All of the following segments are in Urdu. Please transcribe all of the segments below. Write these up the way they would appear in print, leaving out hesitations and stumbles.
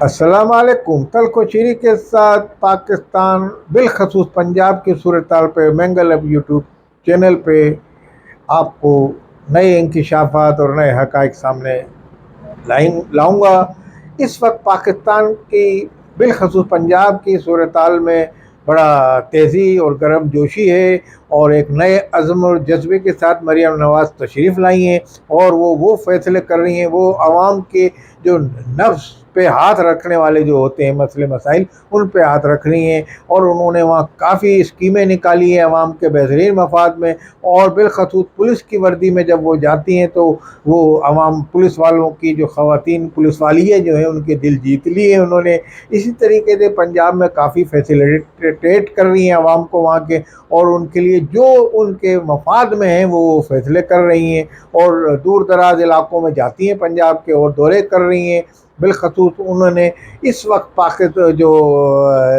السلام علیکم۔ تلخ و شیریں کے ساتھ پاکستان بالخصوص پنجاب کی صورتحال پہ مینگل اب یوٹیوب چینل پہ آپ کو نئے انکشافات اور نئے حقائق سامنے لاؤں گا۔ اس وقت پاکستان کی بالخصوص پنجاب کی صورتحال میں بڑا تیزی اور گرم جوشی ہے، اور ایک نئے عزم اور جذبے کے ساتھ مریم نواز تشریف لائی ہیں، اور وہ فیصلے کر رہی ہیں، وہ عوام کے جو نفس پہ ہاتھ رکھنے والے جو ہوتے ہیں مسئلے مسائل، ان پہ ہاتھ رکھ رہی ہیں، اور انہوں نے وہاں کافی اسکیمیں نکالی ہیں عوام کے بہترین مفاد میں۔ اور بالخصوص پولیس کی وردی میں جب وہ جاتی ہیں تو وہ عوام پولیس والوں کی جو خواتین پولیس والیے جو ہیں ان کے دل جیت لیے ہیں انہوں نے۔ اسی طریقے سے پنجاب میں کافی فیسیلیٹیٹ کر رہی ہیں عوام کو وہاں کے، اور ان کے لیے جو ان کے مفاد میں ہیں وہ فیصلے کر رہی ہیں، اور دور دراز علاقوں میں جاتی ہیں پنجاب کے اور دورے کر رہی ہیں۔ بالخصوص انہوں نے اس وقت جو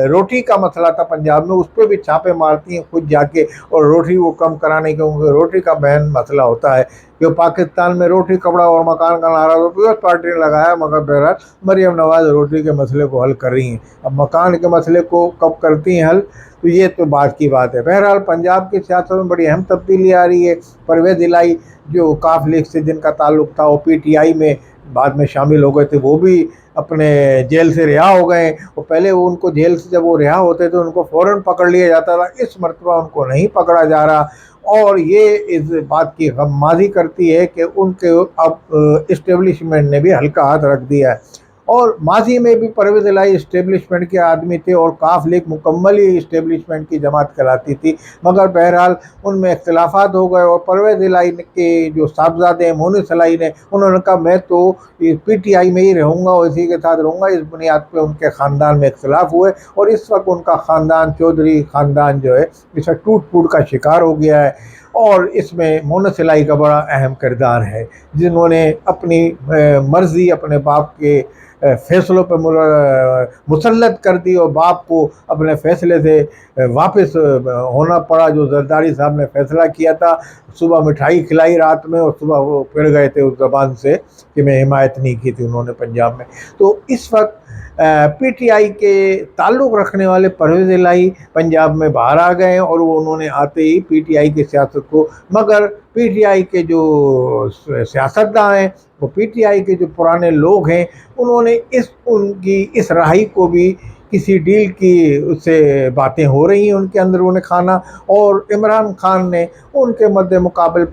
روٹی کا مسئلہ تھا پنجاب میں، اس پہ بھی چھاپے مارتی ہیں خود جا کے، اور روٹی وہ کم کرانے کے، کیونکہ روٹی کا بہن مسئلہ ہوتا ہے کہ پاکستان میں روٹی کپڑا اور مکان کا نعرہ تو پیپلز پارٹی نے لگایا، مگر بہرحال مریم نواز روٹی کے مسئلے کو حل کر رہی ہیں۔ اب مکان کے مسئلے کو کب کرتی ہیں حل، تو یہ تو بات کی بات ہے۔ بہرحال پنجاب کی سیاست میں بڑی اہم تبدیلی آ رہی ہے۔ پرویز الہی جو کاف لیگ سے جن کا تعلق تھا، وہ پی ٹی آئی میں بعد میں شامل ہو گئے تھے، وہ بھی اپنے جیل سے رہا ہو گئے، اور پہلے وہ ان کو جیل سے جب وہ رہا ہوتے تھے ان کو فوراً پکڑ لیا جاتا تھا، اس مرتبہ ان کو نہیں پکڑا جا رہا، اور یہ اس بات کی غمازی کرتی ہے کہ ان کے اب اسٹیبلشمنٹ نے بھی ہلکا ہاتھ رکھ دیا ہے۔ اور ماضی میں بھی پرویز الہی اسٹیبلشمنٹ کے آدمی تھے، اور کاف لیگ مکمل ہی اسٹیبلشمنٹ کی جماعت کہلاتی تھی، مگر بہرحال ان میں اختلافات ہو گئے، اور پرویز الہی کے جو صاحبزادے ہیں مونس الہی نے، انہوں نے کہا میں تو پی ٹی آئی میں ہی رہوں گا اور اسی کے ساتھ رہوں گا۔ اس بنیاد پہ ان کے خاندان میں اختلاف ہوئے، اور اس وقت ان کا خاندان چودھری خاندان جو ہے اسے ٹوٹ پھوٹ کا شکار ہو گیا ہے، اور اس میں مونس الہی کا بڑا اہم کردار ہے، جنہوں نے اپنی مرضی اپنے باپ کے فیصلوں پہ مسلط کر دی، اور باپ کو اپنے فیصلے سے واپس ہونا پڑا۔ جو زرداری صاحب نے فیصلہ کیا تھا، صبح مٹھائی کھلائی رات میں، اور صبح وہ پڑ گئے تھے اس زبان سے کہ میں حمایت نہیں کی تھی انہوں نے پنجاب میں۔ تو اس وقت پی ٹی آئی کے تعلق رکھنے والے پرویز الہی پنجاب میں باہر آ گئے ہیں، اور وہ انہوں نے آتے ہی پی ٹی آئی کی سیاست کو، مگر پی ٹی آئی کے جو سیاستداں ہیں، وہ پی ٹی آئی کے جو پرانے لوگ ہیں، انہوں نے ان کی اس رہائی کو بھی کسی ڈیل کی اس سے باتیں ہو رہی ہیں ان کے اندرون خانہ، اور عمران خان نے ان کے مد مقابل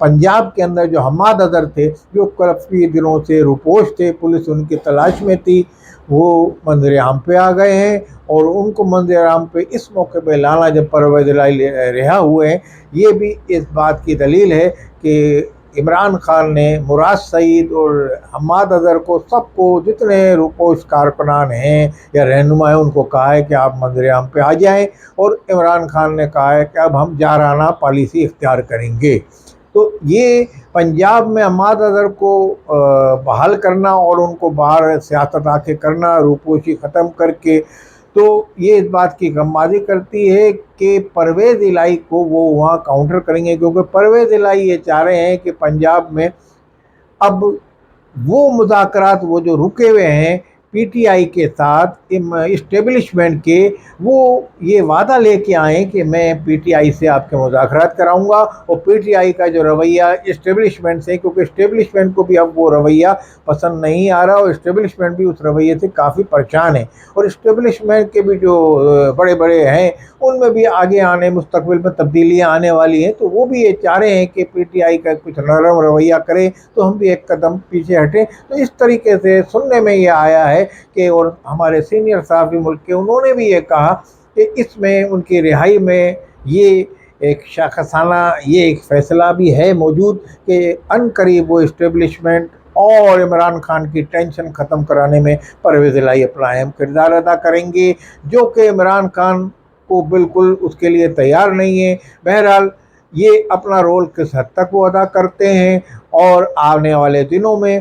پنجاب کے اندر جو حماد اظہر تھے، جو کافی دنوں سے روپوش تھے، پولیس ان کی تلاش میں تھی، وہ منظر عام پہ آ گئے ہیں، اور ان کو منظر عام پہ اس موقع پہ لانا جب پرویز الہی رہا ہوئے ہیں، یہ بھی اس بات کی دلیل ہے کہ عمران خان نے مراد سعید اور حماد اظہر کو، سب کو، جتنے روپوش کارکنان ہیں یا رہنما ہیں، ان کو کہا ہے کہ آپ منظر عام پہ آ جائیں، اور عمران خان نے کہا ہے کہ اب ہم جارحانہ پالیسی اختیار کریں گے۔ تو یہ پنجاب میں حماد اظہر کو بحال کرنا اور ان کو باہر سیاست آ کے کرنا، روپوشی ختم کر کے، تو یہ اس بات کی غمازی کرتی ہے کہ پرویز الہی کو وہ وہاں کاؤنٹر کریں گے، کیونکہ پرویز الہی یہ چاہ رہے ہیں کہ پنجاب میں اب وہ مذاکرات، وہ جو رکے ہوئے ہیں پی ٹی آئی کے ساتھ اسٹیبلشمنٹ کے، وہ یہ وعدہ لے کے آئیں کہ میں پی ٹی آئی سے آپ کے مذاکرات کراؤں گا، اور پی ٹی آئی کا جو رویہ اسٹیبلشمنٹ سے، کیونکہ اسٹیبلشمنٹ کو بھی اب وہ رویہ پسند نہیں آ رہا، اور اسٹیبلشمنٹ بھی اس رویے سے کافی پریشان ہے، اور اسٹیبلشمنٹ کے بھی جو بڑے بڑے ہیں ان میں بھی آگے آنے مستقبل میں تبدیلیاں آنے والی ہیں، تو وہ بھی یہ چاہ رہے ہیں کہ پی ٹی آئی کا کچھ نرم رویہ کرے تو ہم بھی ایک قدم پیچھے ہٹیں۔ تو اس طریقے سے سننے میں یہ آیا ہے کہ، اور ہمارے سینئر صحافی ملک کے، انہوں نے بھی یہ کہا کہ اس میں ان کی رہائی میں یہ ایک شاخصانہ یہ ایک فیصلہ بھی ہے موجود کہ عن قریب وہ اسٹیبلشمنٹ اور عمران خان کی ٹینشن ختم کرانے میں پرویز الہی اپنا اہم کردار ادا کریں گے، جو کہ عمران خان کو بالکل اس کے لیے تیار نہیں ہے۔ بہرحال یہ اپنا رول کس حد تک وہ ادا کرتے ہیں، اور آنے والے دنوں میں